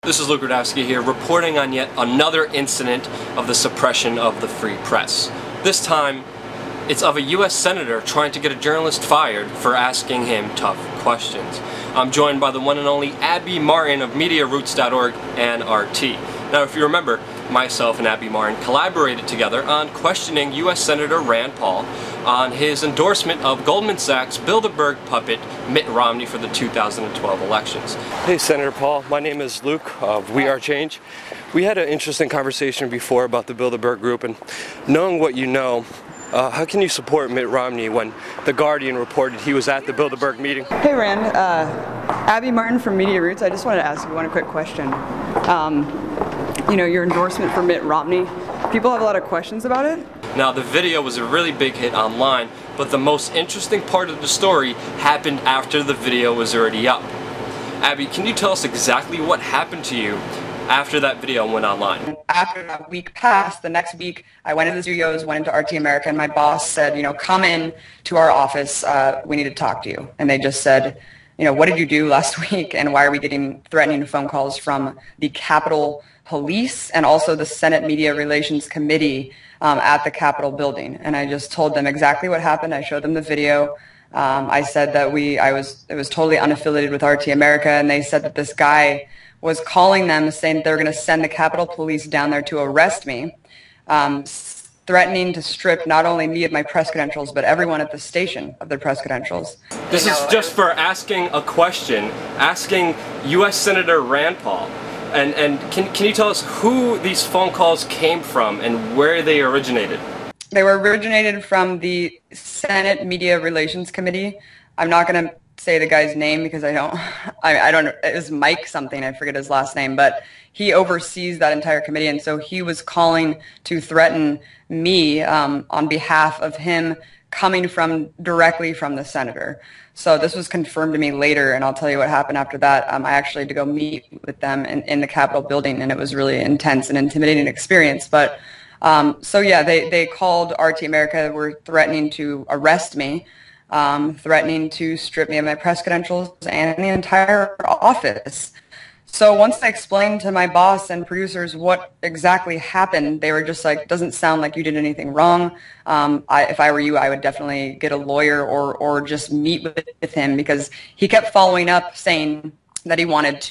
This is Rudkowski here, reporting on yet another incident of the suppression of the free press. This time, it's of a U.S. Senator trying to get a journalist fired for asking him tough questions. I'm joined by the one and only Abby Martin of MediaRoots.org and RT. Now, if you remember, myself and Abby Martin collaborated together on questioning U.S. Senator Rand Paul on his endorsement of Goldman Sachs Bilderberg puppet Mitt Romney for the 2012 elections. Hey Senator Paul, my name is Luke of We Are Change. We had an interesting conversation before about the Bilderberg group, and knowing what you know, how can you support Mitt Romney when The Guardian reported he was at the Bilderberg meeting? Hey Rand, Abby Martin from Media Roots. I just wanted to ask you one quick question. You know, your endorsement for Mitt Romney, people have a lot of questions about it. Now, the video was a really big hit online, but the most interesting part of the story happened after the video was already up. Abby, can you tell us exactly what happened to you after that video went online? After that week passed, the next week I went into the studios, went into RT America, and my boss said, you know, come in to our office, we need to talk to you. And they just said, you know, what did you do last week, and why are we getting threatening phone calls from the Capitol Police and also the Senate Media Relations Committee at the Capitol building? And I just told them exactly what happened. I showed them the video. I said that it was totally unaffiliated with RT America, and they said that this guy was calling them saying that they were going to send the Capitol Police down there to arrest me, threatening to strip not only me of my press credentials, but everyone at the station of their press credentials. This is just for asking a question, asking U.S. Senator Rand Paul. And can you tell us who these phone calls came from and where they originated? They were originated from the Senate Media Relations Committee. I'm not going to say the guy's name because I don't, it was Mike something, I forget his last name, but he oversees that entire committee, and so he was calling to threaten me on behalf of him coming directly from the senator. So this was confirmed to me later, and I'll tell you what happened after that. I actually had to go meet with them in the Capitol building, and it was really intense and intimidating experience. But so yeah, they called RT America, were threatening to arrest me, threatening to strip me of my press credentials and the entire office. So once I explained to my boss and producers what exactly happened, they were just like, doesn't sound like you did anything wrong. If I were you, I would definitely get a lawyer or just meet with him, because he kept following up saying that he wanted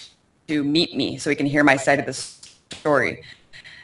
to meet me so he can hear my side of the story.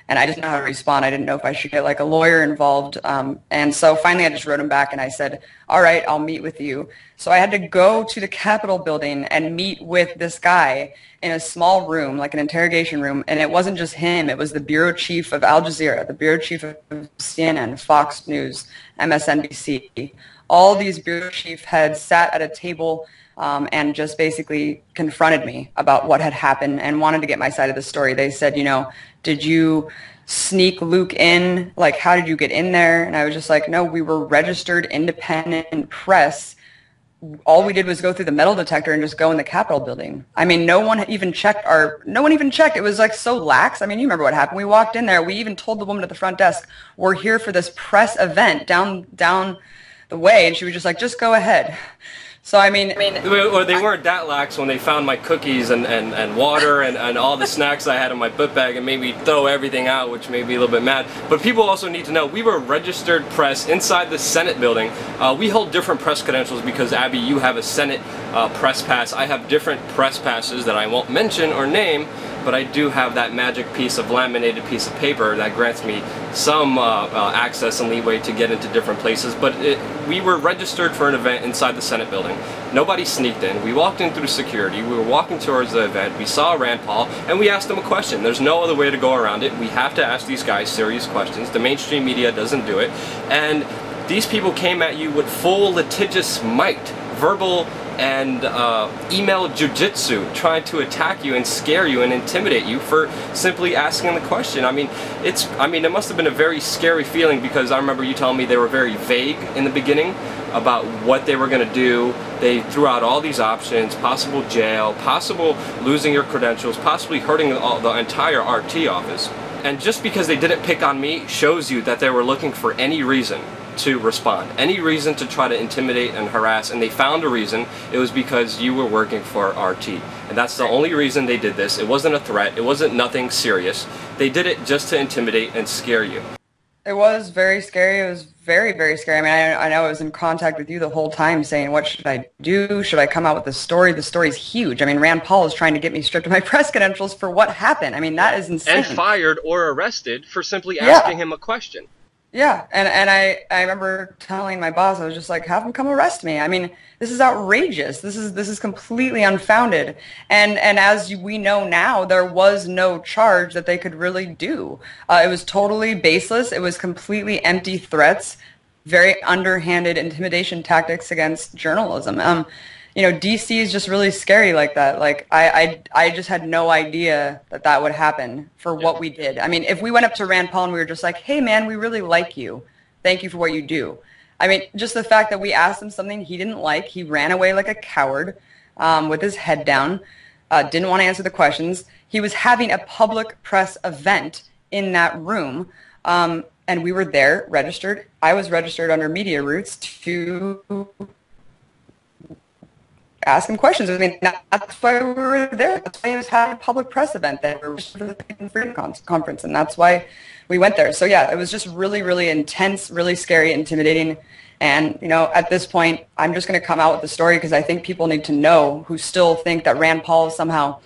And I didn't know how to respond. I didn't know if I should get like a lawyer involved. And so finally I just wrote him back and I said, all right, I'll meet with you. So I had to go to the Capitol building and meet with this guy in a small room, like an interrogation room. And it wasn't just him. It was the bureau chief of Al Jazeera, the bureau chief of CNN, Fox News, MSNBC. All these bureau chief heads sat at a table and just basically confronted me about what had happened and wanted to get my side of the story. They said, you know, did you sneak Luke in? Like, how did you get in there? And I was just like, no, we were registered independent press. All we did was go through the metal detector and just go in the Capitol building. I mean, no one even checked. It was like so lax. I mean, you remember what happened. We walked in there. We even told the woman at the front desk, we're here for this press event down the way. And she was just like, just go ahead. So I mean, well, they weren't that lax when they found my cookies and water and all the snacks I had in my book bag and made me throw everything out, which made me a little bit mad. But people also need to know we were registered press inside the Senate building. We hold different press credentials because, Abby, you have a Senate press pass. I have different press passes that I won't mention or name, but I do have that magic piece of laminated piece of paper that grants me some access and leeway to get into different places. But we were registered for an event inside the Senate building. Nobody sneaked in. We walked in through security. We were walking towards the event. We saw Rand Paul, and we asked him a question. There's no other way to go around it. We have to ask these guys serious questions. The mainstream media doesn't do it. And these people came at you with full litigious might, verbal and email jujitsu, trying to attack you and scare you and intimidate you for simply asking the question. I mean, it must have been a very scary feeling, because I remember you telling me they were very vague in the beginning about what they were going to do. They threw out all these options: possible jail, possible losing your credentials, possibly hurting the entire RT office. And just because they didn't pick on me shows you that they were looking for any reason to respond, any reason to try to intimidate and harass, and they found a reason. It was because you were working for RT. And that's the only reason they did this. It wasn't a threat. It wasn't nothing serious. They did it just to intimidate and scare you. It was very scary. It was very, very scary. I mean, I know I was in contact with you the whole time saying, what should I do? Should I come out with the story? The story's huge. I mean, Rand Paul is trying to get me stripped of my press credentials for what happened. I mean, that is insane. And fired or arrested for simply asking him a question. Yeah, and I remember telling my boss, I was just like, have him come arrest me. I mean, this is outrageous. This is completely unfounded. And as we know now, there was no charge that they could really do. It was totally baseless. It was completely empty threats, very underhanded intimidation tactics against journalism. You know, DC is just really scary like that. Like, I just had no idea that that would happen for what we did. I mean, if we went up to Rand Paul and we were just like, hey, man, we really like you. Thank you for what you do. I mean, just the fact that we asked him something he didn't like, he ran away like a coward with his head down, didn't want to answer the questions. He was having a public press event in that room, and we were there, registered. I was registered under Media Roots to ask him questions. I mean, that's why we were there. That's why he was having a public press event there for the Freedom Conference, and that's why we went there. So yeah, it was just really, really intense, really scary, intimidating. And, you know, at this point, I'm just going to come out with the story because I think people need to know who still think that Rand Paul somehow,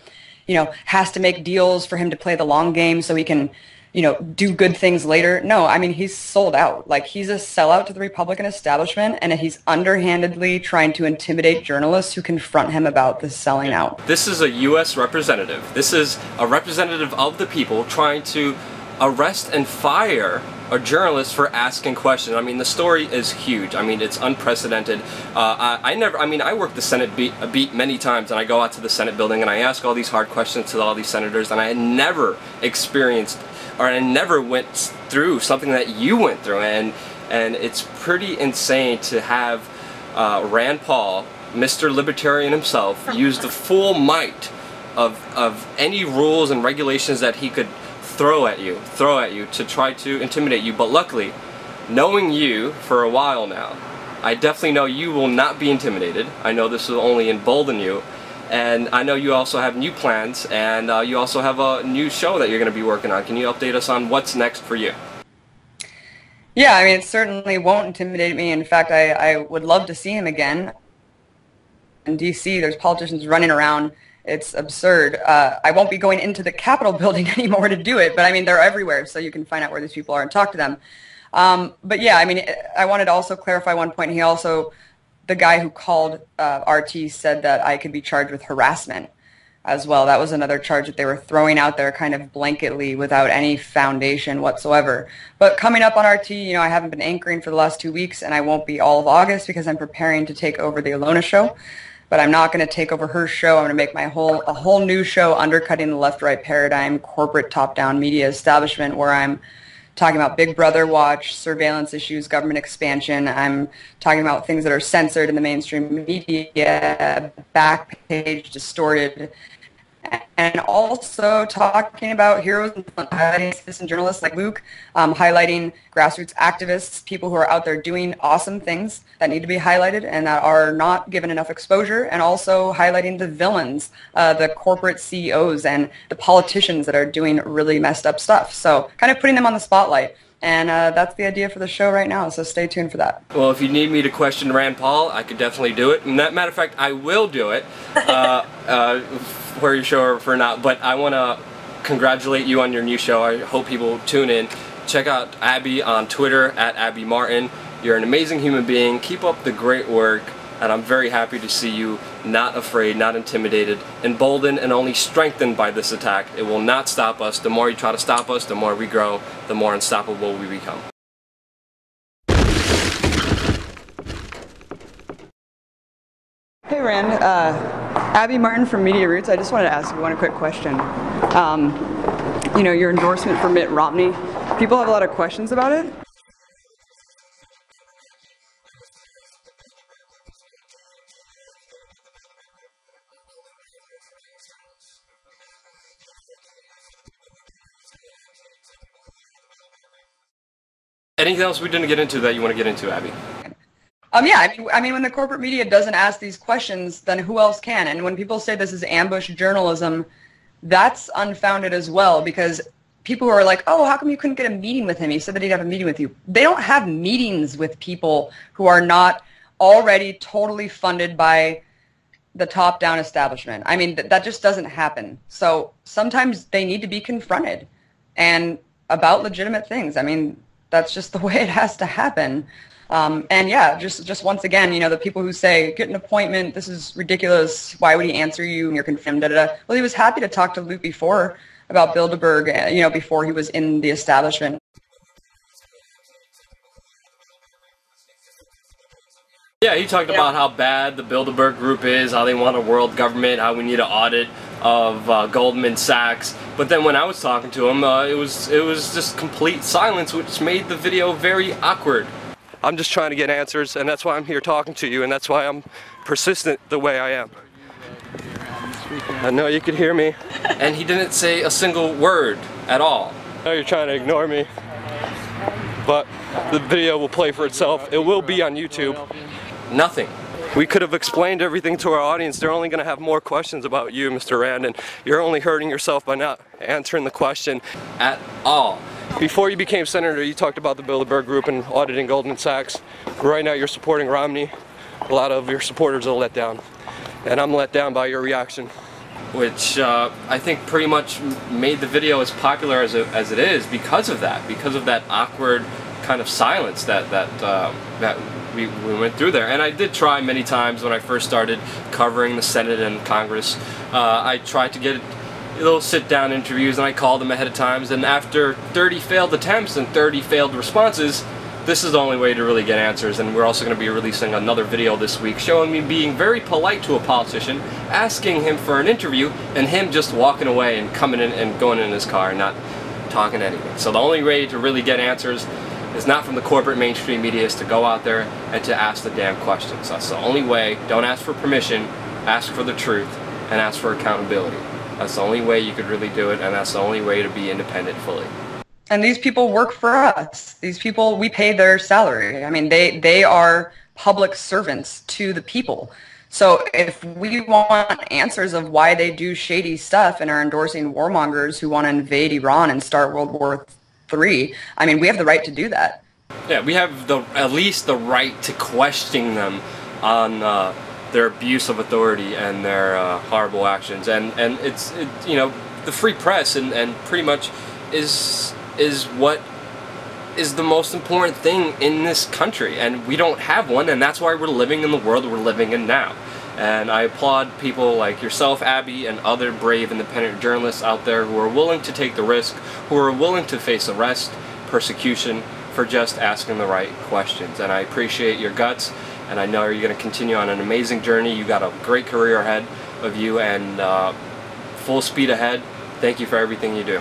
you know, has to make deals for him to play the long game so he can, you know, do good things later. No, I mean, he's sold out. Like, he's a sellout to the Republican establishment, and he's underhandedly trying to intimidate journalists who confront him about this selling out. This is a U.S. representative. This is a representative of the people trying to arrest and fire a journalist for asking questions. I mean, the story is huge. I mean, it's unprecedented. I work the Senate beat many times, and I go out to the Senate building and I ask all these hard questions to all these senators, and I had never experienced, or I never went through something that you went through, and it's pretty insane to have Rand Paul, Mr. Libertarian himself, use the full might of any rules and regulations that he could throw at you to try to intimidate you. But luckily, knowing you for a while now, I definitely know you will not be intimidated. I know this will only embolden you. And I know you also have new plans, and you also have a new show that you're going to be working on. Can you update us on what's next for you? Yeah, I mean, it certainly won't intimidate me. In fact, I would love to see him again. In D.C., there's politicians running around. It's absurd. I won't be going into the Capitol building anymore to do it, but I mean, they're everywhere, so you can find out where these people are and talk to them. But yeah, I mean, I wanted to also clarify one point. He also, the guy who called RT said that I could be charged with harassment as well. That was another charge that they were throwing out there kind of blanketly without any foundation whatsoever. But coming up on RT, you know, I haven't been anchoring for the last 2 weeks, and I won't be all of August because I'm preparing to take over the Alona show. But I'm not going to take over her show. I'm going to make a whole new show, undercutting the left-right paradigm, corporate top-down media establishment, where I'm talking about Big Brother watch, surveillance issues, government expansion. I'm talking about things that are censored in the mainstream media, backpage, distorted, and also talking about heroes and highlighting citizen journalists like Luke, highlighting grassroots activists, people who are out there doing awesome things that need to be highlighted and that are not given enough exposure, and also highlighting the villains, the corporate CEOs and the politicians that are doing really messed up stuff. So kind of putting them on the spotlight. And that's the idea for the show right now, so stay tuned for that. Well, if you need me to question Rand Paul, I could definitely do it. And matter of fact, I will do it for your show or for not. But I want to congratulate you on your new show. I hope people tune in. Check out Abby on Twitter, @AbbyMartin. You're an amazing human being. Keep up the great work. And I'm very happy to see you not afraid, not intimidated, emboldened, and only strengthened by this attack. It will not stop us. The more you try to stop us, the more we grow, the more unstoppable we become. Hey Rand, Abby Martin from Media Roots. I just wanted to ask you one quick question. You know, your endorsement for Mitt Romney, people have a lot of questions about it. Anything else we didn't get into that you want to get into, Abby? Yeah, I mean, when the corporate media doesn't ask these questions, then who else can? And when people say this is ambush journalism, that's unfounded as well, because people who are like, oh, how come you couldn't get a meeting with him? He said that he'd have a meeting with you. They don't have meetings with people who are not already totally funded by the top-down establishment. I mean, that just doesn't happen. So sometimes they need to be confronted and about legitimate things. I mean, that's just the way it has to happen. And yeah, just once again, you know, the people who say, get an appointment, this is ridiculous, why would he answer you, and you're confirmed, da, da, da. Well, he was happy to talk to Luke before about Bilderberg, you know, before he was in the establishment. Yeah, he talked about how bad the Bilderberg group is, how they want a world government, how we need an audit of Goldman Sachs. But then when I was talking to him, it was just complete silence, which made the video very awkward. I'm just trying to get answers, and that's why I'm here talking to you, and that's why I'm persistent the way I am. I know you could hear me. And he didn't say a single word at all. I know you're trying to ignore me, but the video will play for itself. It will be on YouTube. Nothing. We could have explained everything to our audience. They're only going to have more questions about you, Mr. Rand, and you're only hurting yourself by not answering the question at all. Before you became senator, you talked about the Bilderberg Group and auditing Goldman Sachs. Right now you're supporting Romney. A lot of your supporters are let down. And I'm let down by your reaction. Which I think pretty much made the video as popular as it is because of that awkward kind of silence that we went through there. And I did try many times when I first started covering the Senate and Congress. I tried to get little sit-down interviews, and I called them ahead of times, and after 30 failed attempts and 30 failed responses, this is the only way to really get answers. And we're also going to be releasing another video this week showing me being very polite to a politician, asking him for an interview, and him just walking away and coming in and going in his car and not talking anything. So the only way to really get answers is not from the corporate mainstream media, is to go out there and to ask the damn questions. That's the only way. Don't ask for permission, ask for the truth, and ask for accountability. That's the only way you could really do it, and that's the only way to be independent fully. And these people work for us. These people, we pay their salary. I mean, they are public servants to the people. So if we want answers of why they do shady stuff and are endorsing warmongers who want to invade Iran and start World War III, I mean, we have the right to do that. Yeah, we have at least the right to question them on their abuse of authority and their horrible actions, and it's you know, the free press and pretty much is what is the most important thing in this country, and we don't have one, and that's why we're living in the world we're living in now. And I applaud people like yourself, Abby, and other brave independent journalists out there who are willing to take the risk, who are willing to face arrest, persecution, for just asking the right questions. And I appreciate your guts, and I know you're going to continue on an amazing journey. You got a great career ahead of you, and full speed ahead. Thank you for everything you do.